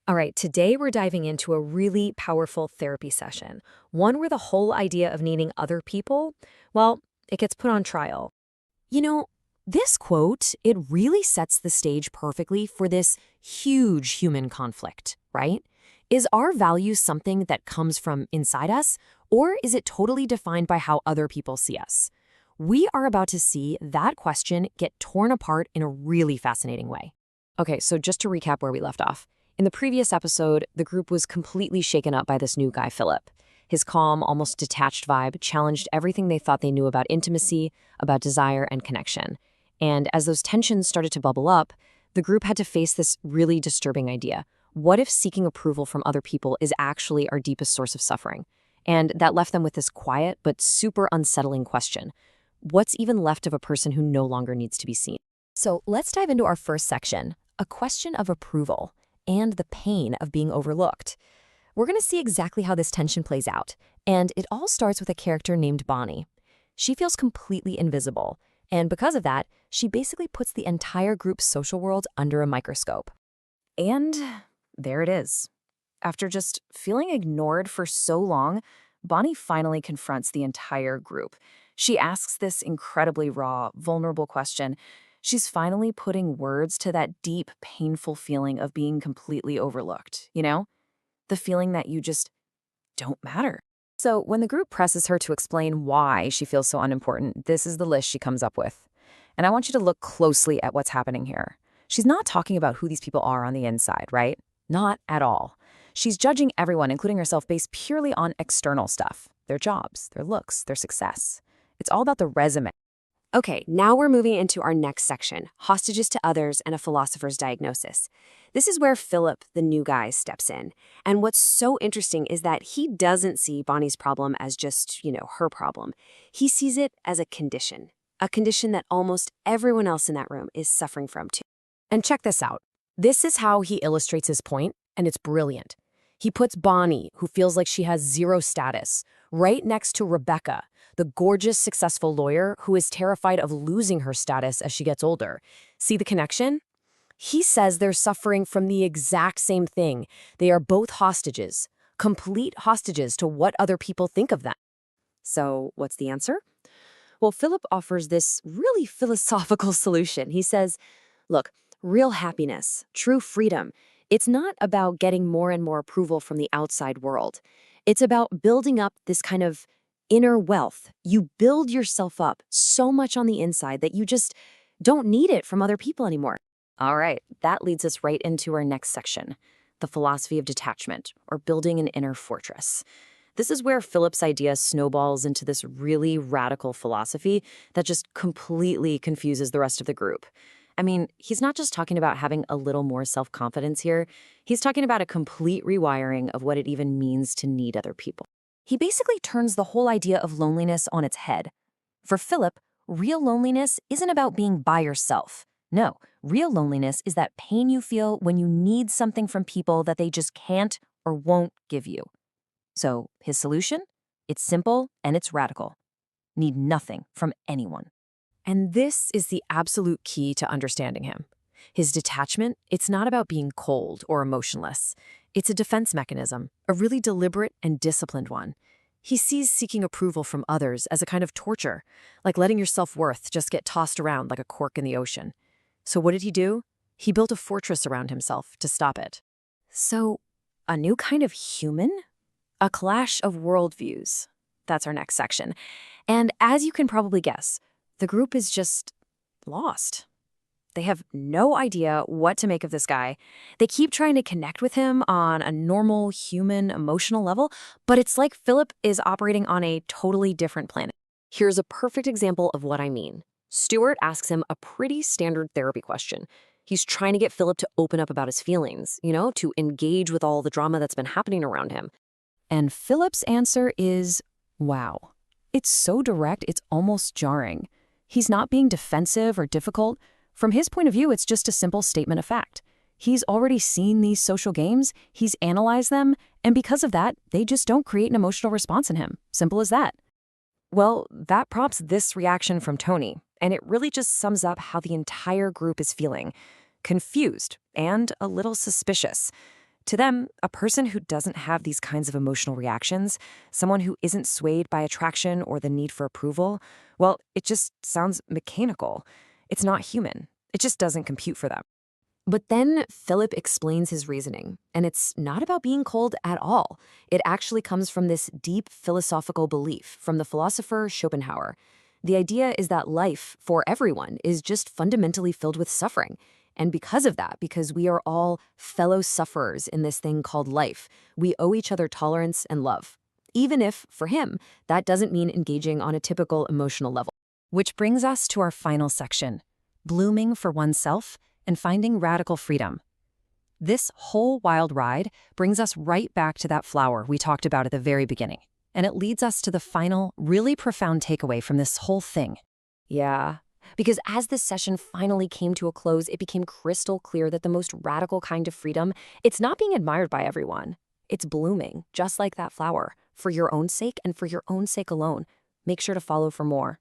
All right, today we're diving into a really powerful therapy session, one where the whole idea of needing other people, well, it gets put on trial. You know, this quote, it really sets the stage perfectly for this huge human conflict, right? Is our value something that comes from inside us, or is it totally defined by how other people see us? We are about to see that question get torn apart in a really fascinating way. Okay, so just to recap where we left off. In the previous episode, the group was completely shaken up by this new guy, Philip. His calm, almost detached vibe challenged everything they thought they knew about intimacy, about desire, and connection. And as those tensions started to bubble up, the group had to face this really disturbing idea. What if seeking approval from other people is actually our deepest source of suffering? And that left them with this quiet but super unsettling question. What's even left of a person who no longer needs to be seen? So let's dive into our first section, a question of approval and the pain of being overlooked. We're going to see exactly how this tension plays out, and it all starts with a character named Bonnie. She feels completely invisible, and because of that, she basically puts the entire group's social world under a microscope. And there it is. After just feeling ignored for so long, Bonnie finally confronts the entire group. She asks this incredibly raw, vulnerable question. She's finally putting words to that deep, painful feeling of being completely overlooked, you know? The feeling that you just don't matter. So when the group presses her to explain why she feels so unimportant, this is the list she comes up with. And I want you to look closely at what's happening here. She's not talking about who these people are on the inside, right? Not at all. She's judging everyone, including herself, based purely on external stuff. Their jobs, their looks, their success. It's all about the resume. Okay, now we're moving into our next section, hostages to others and a philosopher's diagnosis. This is where Philip, the new guy, steps in. And what's so interesting is that he doesn't see Bonnie's problem as just, her problem. He sees it as a condition that almost everyone else in that room is suffering from too. And check this out. This is how he illustrates his point, and it's brilliant. He puts Bonnie, who feels like she has zero status, right next to Rebecca, the gorgeous, successful lawyer who is terrified of losing her status as she gets older. See the connection? He says they're suffering from the exact same thing. They are both hostages, complete hostages to what other people think of them. So what's the answer? Well, Philip offers this really philosophical solution. He says, look, real happiness, true freedom, it's not about getting more and more approval from the outside world. It's about building up this kind of inner wealth. You build yourself up so much on the inside that you just don't need it from other people anymore. All right, that leads us right into our next section, the philosophy of detachment, or building an inner fortress. This is where Philip's idea snowballs into this really radical philosophy that just completely confuses the rest of the group. I mean, he's not just talking about having a little more self-confidence here. He's talking about a complete rewiring of what it even means to need other people. He basically turns the whole idea of loneliness on its head. For Philip, real loneliness isn't about being by yourself. No, real loneliness is that pain you feel when you need something from people that they just can't or won't give you. So his solution? It's simple and it's radical. Need nothing from anyone. And this is the absolute key to understanding him. His detachment, it's not about being cold or emotionless. It's a defense mechanism, a really deliberate and disciplined one. He sees seeking approval from others as a kind of torture, like letting your self-worth just get tossed around like a cork in the ocean. So what did he do? He built a fortress around himself to stop it. So, a new kind of human? A clash of worldviews. That's our next section. And as you can probably guess, the group is just lost. They have no idea what to make of this guy. They keep trying to connect with him on a normal, human, emotional level, but it's like Philip is operating on a totally different planet. Here's a perfect example of what I mean. Stuart asks him a pretty standard therapy question. He's trying to get Philip to open up about his feelings, to engage with all the drama that's been happening around him. And Philip's answer is, wow. It's so direct, it's almost jarring. He's not being defensive or difficult. From his point of view, it's just a simple statement of fact. He's already seen these social games, he's analyzed them, and because of that, they just don't create an emotional response in him. Simple as that. Well, that prompts this reaction from Tony, and it really just sums up how the entire group is feeling. Confused and a little suspicious. To them, a person who doesn't have these kinds of emotional reactions, someone who isn't swayed by attraction or the need for approval, well, it just sounds mechanical. It's not human. It just doesn't compute for them. But then Philip explains his reasoning, and it's not about being cold at all. It actually comes from this deep philosophical belief from the philosopher Schopenhauer. The idea is that life, for everyone, is just fundamentally filled with suffering. And because of that, because we are all fellow sufferers in this thing called life, we owe each other tolerance and love. Even if, for him, that doesn't mean engaging on a typical emotional level. Which brings us to our final section, blooming for oneself and finding radical freedom. This whole wild ride brings us right back to that flower we talked about at the very beginning, and it leads us to the final, really profound takeaway from this whole thing. Yeah, because as this session finally came to a close, it became crystal clear that the most radical kind of freedom, it's not being admired by everyone. It's blooming, just like that flower, for your own sake and for your own sake alone. Make sure to follow for more.